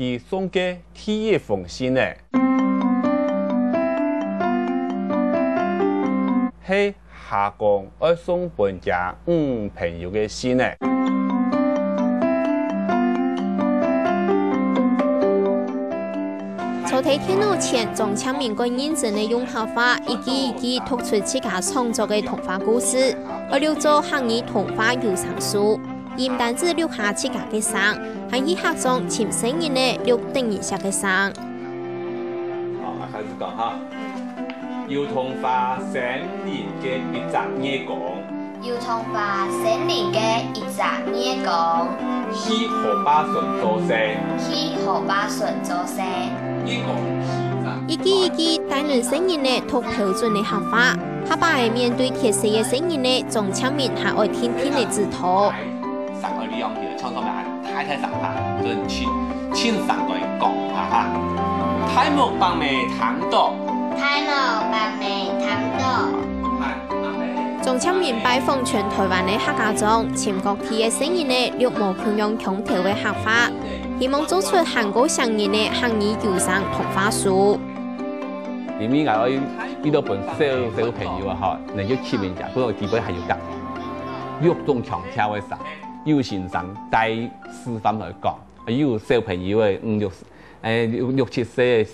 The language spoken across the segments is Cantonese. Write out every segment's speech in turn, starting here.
佢送嘅第一封信呢，係下降要送本家朋友嘅信呢。在睇電腦前，仲簽名過認真地用客話，一句一句讀出自家創作嘅童話故事，我留做客語童話有聲書。唔單止留下自家嘅聲，還以客中潛聲人嘅留等一下嘅聲。好，我開始講哈。有童話森林嘅一隻野講，有童話森林嘅一隻野講，去河巴順做聲，去河巴順做聲。一句一句帶人聲音嘅讀標準嘅客話，客爸係面對鐵絲嘅聲音嘅，仲簽名係愛聽聽嘅指導。上個利用嘅創作人太上下，就是親上個講哈。太木幫妹談到，太木幫妹談到。仲簽名拜訪全台灣嘅客家中，全國體嘅聲音嘅六無強用強調嘅客話。希望做出韓國聲音嘅客語有聲童話書。因為我遇到本小朋友啊，嗬，能夠簽名就嗰個基本係要得六種強調嘅聲，有先生帶示範來講，有小朋友嘅六七歲、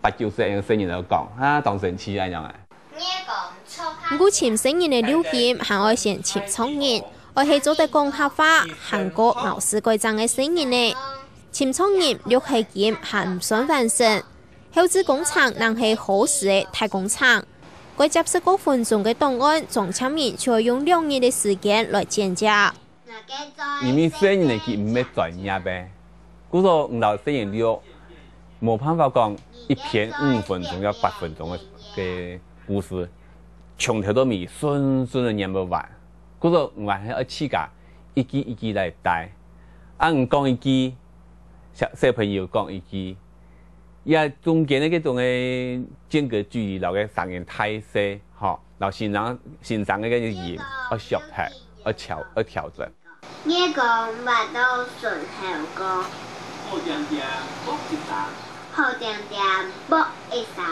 八九歲嘅聲音來講，啊，當神奇一樣啊！唔過簽聲音嘅條件係愛先簽創人，愛係做得講客話，韓國毛氏貴章嘅聲音咧。簽創業六係劍係唔算完成，後置工廠能係好時嘅大工廠。佢接觸過分鐘嘅檔案，仲簽名就要用2年嘅時間來剪接。因為聲音佢唔係專業嘅，故說唔到聲音了，冇辦法講一篇5分鐘要8分鐘嘅故事，從頭到尾順地念不完。故說我係要自家一句一句來帶，唔講一句。小朋友講一句，也中間嗰種嘅間隔距離，留嘅聲音太細，嗬，留先生嗰個音要削下，要調整。野講乜都順口講，好點點卜一聲，好點點卜一聲。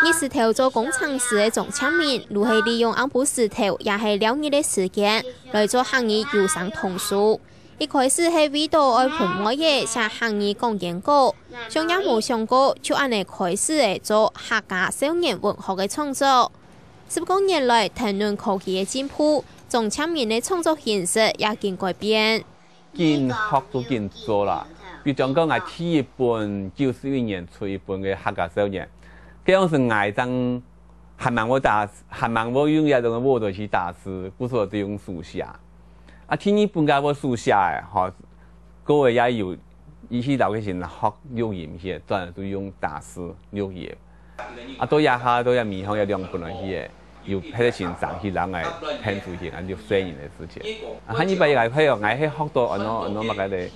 你石頭做工廠時嘅總簽名，如係利用安布石頭，也係2年嘅時間來做客語有聲童書。一開始係為到愛盆我嘢寫客語講演稿，想也冇想過就按嚟開始嚟做客家少年文學嘅創作。10多年來，談論科技嘅進步，總簽名嘅創作形式也見改變。見學都見做啦，比如講我第一本91年出一本嘅客家少年，嗰樣是我將韓文我用一種我都去打字，不說就用書寫。啊，第二本嘅我書寫嘅，嗬，嗰個也有，以前留嘅時學錄音嘅，專都用打字錄音。啊，到下到面向有2本嚟嘅，要喺啲線上去兩個聽出去，就聲音嘅事情。啊，喺呢邊又係我喺學到乜嘅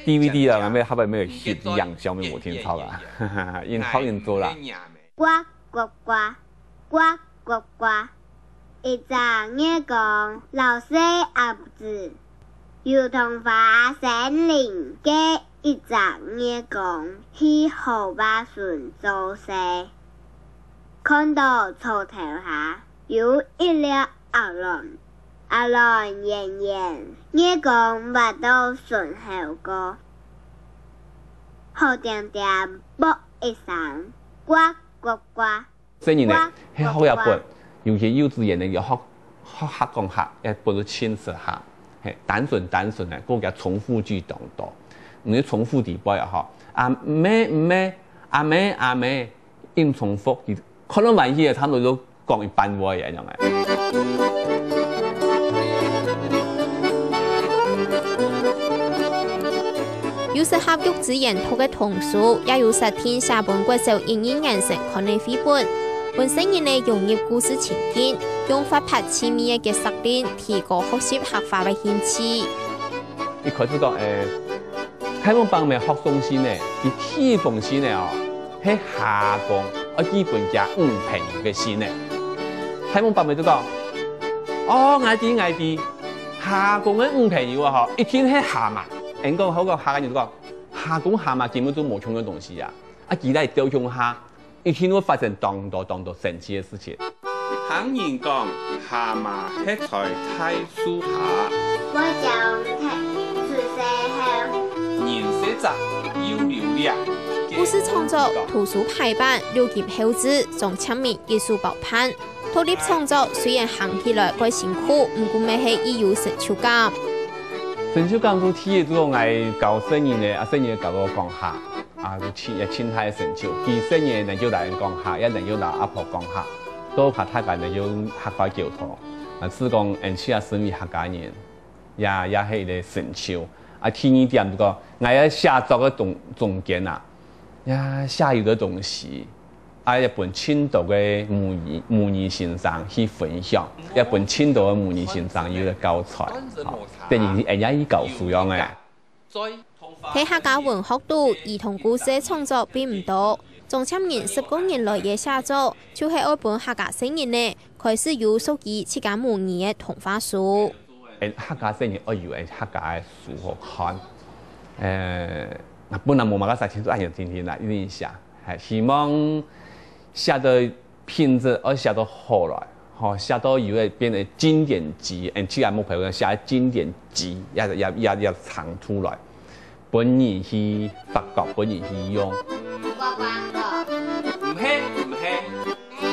DVD 啦，咩後邊咩血樣上面冇聽錯啦，因學人做啦。呱呱呱，呱呱呱。一隻野講老師阿子，有童話森林嘅一隻野講去河巴順做聲，看到草頭下有一粒鴨卵，鴨卵圓圓，野講乜都順口過，好點點卜一聲，呱呱呱。聲音呢係好一本。尤其幼稚園呢，要學講客，一本都淺色客，係單純嘅，嗰個重複句當多，你重複地波又嗬，阿妹，應重複，可能萬一啊，差唔多都講一半話嘅樣嘅。有時合育之言讀嘅童書，也有實天下本國手應用眼神看嘅繪本。本聲音嘅融入故事情景，用發拍親密嘅實練，提高學習客話嘅興趣。一開始講開門幫咪學送信咧，第一封信咧係下降，我基本加朋友嘅信咧。開門幫咪就講，我啲下降嘅朋友啊，一聽係下嘛，人講好個客人就講下公下嘛根本就冇穷嘅東西啊！啊，佢嚟雕像下，一定會發生當多神奇嘅事情。行人講下嘛吃在太樹下，我將出世後，人寫雜要流量。故事創作、圖書排版、留級後製、總簽名、藝術包判。獨立創作雖然行起來怪辛苦，唔過咪係亦有成就感。成就感都體現咗我教生人嘅，生人教我講下，也親態嘅成就。佢生人能夠大人講下，也能夠拿阿婆講下，都靠大家能夠客家交通。是講而且身為客家人，也係一個成就。第二點個，我要寫作嘅中間啊，也寫有啲東西。一本青島嘅模擬先生去分享，一本青島嘅模擬先生有個教材，等於人家以教書樣嘅。喺客家文學度，兒童故事創作並唔多。總簽名10多年來嘅寫作，就係愛本客家聲音呢，開始有屬於自家模擬嘅童話書。客家聲音我以為客家嘅書好看，本來冇乜個事情，都係天天嚟一定寫，係希望。寫到品質，而寫到後來，寫到以後變成經典集，自然目標寫經典集，也唱出來，本人去發覺，本人去用。唔係。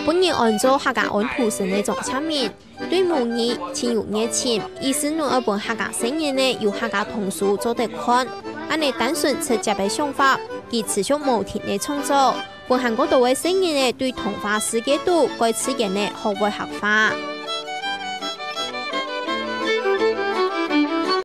本人按照客家安土神嘅總簽名，對模擬情有熱情，意思用一本客家聲音呢，由客家童書做得看，按你單純直接嘅想法，佢持續無停嘅創作。本韓國多位聲音呢，對童話世界度改次元呢，學會合法。